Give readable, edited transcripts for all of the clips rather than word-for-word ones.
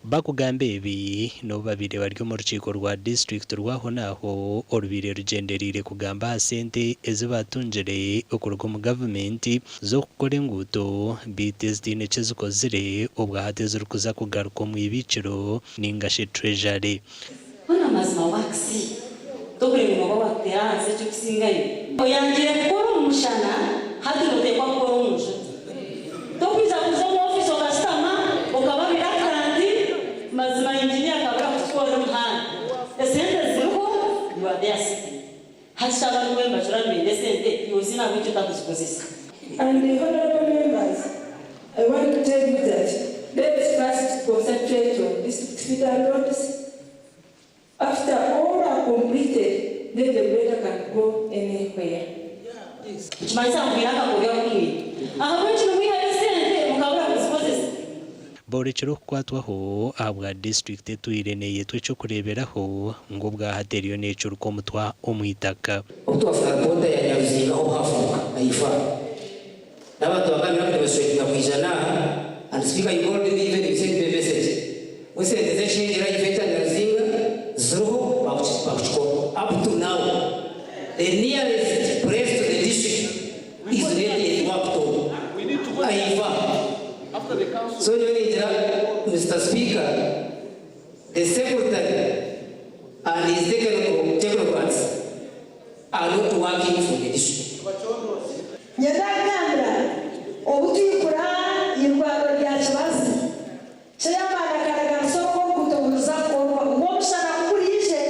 bakugambe ibi no babire baryo mu rukiko rwa district rwaho naho orubire rugenderire kugamba sente ezibatunjere okurwa mu government zo gukora enguuto bitezidine kizikozire obwahateze rukuza kugaruka mu ibiciro ningashe treasury hona mazima waxi tokure mu baba teranse cyo kisingaye oyangire gukora umushana hadi rotekwa gukora umusho tokwiza kuza mu office okastama okababira kandi mazima ingyiniya kabura kutwara umuhanda esente ziriho you are there sitting hashaba n'uwe mbacura mbere sente yozina bw'icyo takuzikozesa. And the honorable members, I want to tell you that let's first concentrate on district feeder roads. After all are completed, then the weather can go anywhere. Borekero kwatwaho abwa district tuireneye twecho kureberaho ngo bwahateriyo n'ecyo ko mutwa omwitaka utwafara bonda ya nyaruzinga ho hafuka ayifa n'abantu bakamira kubesweka kwijana and speaker you already even sent the message we said the change right better nyaruzinga zero bakuchiko up to now the nearest place to the district is ready at Wapto. We need to go after the council. So Mr. Speaker, the secretary and his technocrats are not working for the district. Nyadagambra obutikura irwaro rya kibazi cyamara karagara soko kutobuza ko ngomshana kurije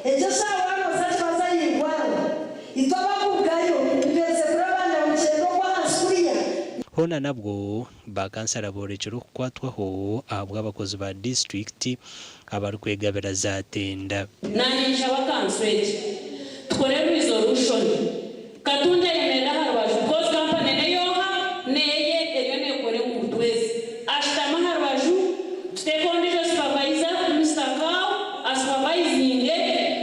ejo sawa no zakibaza yirwaro itaba kugayo ibeze kurabana mucyendo kwa Asuriya hona nabwo Baakansara borekero kwatwaho ahabwa abakozi ba district abarkwegabira zatenda nanisha Baakanswire tukore resolution katunde imera harwaje because company neyoha neye eriyo nekore mu twese ashtama harwaju tutekondije supervisor Mr. Kao supervising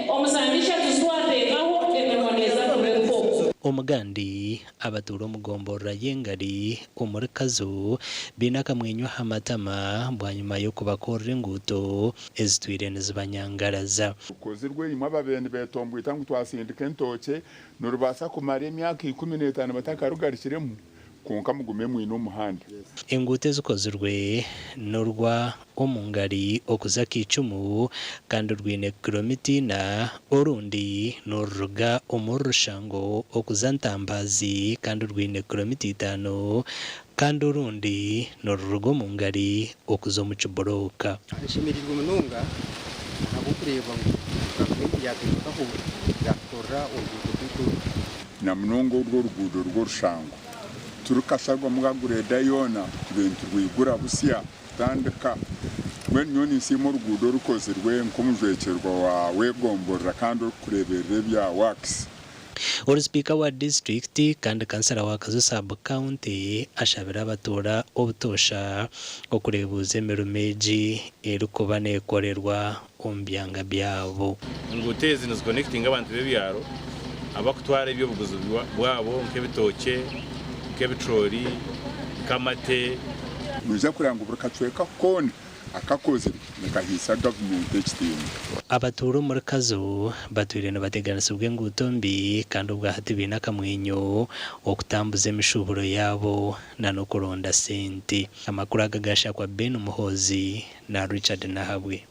omusandisha tuswatekaho ememoneza tureko omugandi abaturo mugomborra yengari omurikazo binaka mwenyo hamatama bwanyuma yo kubakorera enguuto ezitwire nezibanyangaraza ukozirwe imwe ababende betombwita ngo twasindika entoke norubasa kumara emyaka 15 batakarugarikiremu konka mugume mwino umuhanda enguuto ezikozirwe norwa omungari okuza kicumu kandi rwine kilomitina orundi noruga omurushango okuza ntambazi kandi rwine kilomita 5 kandi orundi noruga omungari okuza mu kiboroka nshimirirwa munonga nabo kureba ngo gavumenti yateekaho yakora oruguudo na munongo urwo ruguudo rw'orushango turukasharwa mugagureda yona ibintu rwigura busya tandika nyoni nsimo ruguudo rukozirwe nkomujwekerwa wawe gomborra kandi kureberera bya wax Speaker wa district kandi kansara wa Kazo sub county ashabira abatora obutosha okurebuza emerumeji erukuba nekorerwa ombyanga byabo ngutezi nos connecting abantu bebyaro abakutwara ibyo buguzi bwabo nk'ebitoke nk'ebitroli kamate muza kuranga uburukatweka kone akakoze nikahisa government HTM abaturo muri Kazo batwire n'abateganisa ubw'enguuto mbi kandi ubwahati binaka mwenyo okutambuza emishuburo yabo na no kuronda sente amakuru agagasha kwa Ben Muhozi na Richard Nahabwe.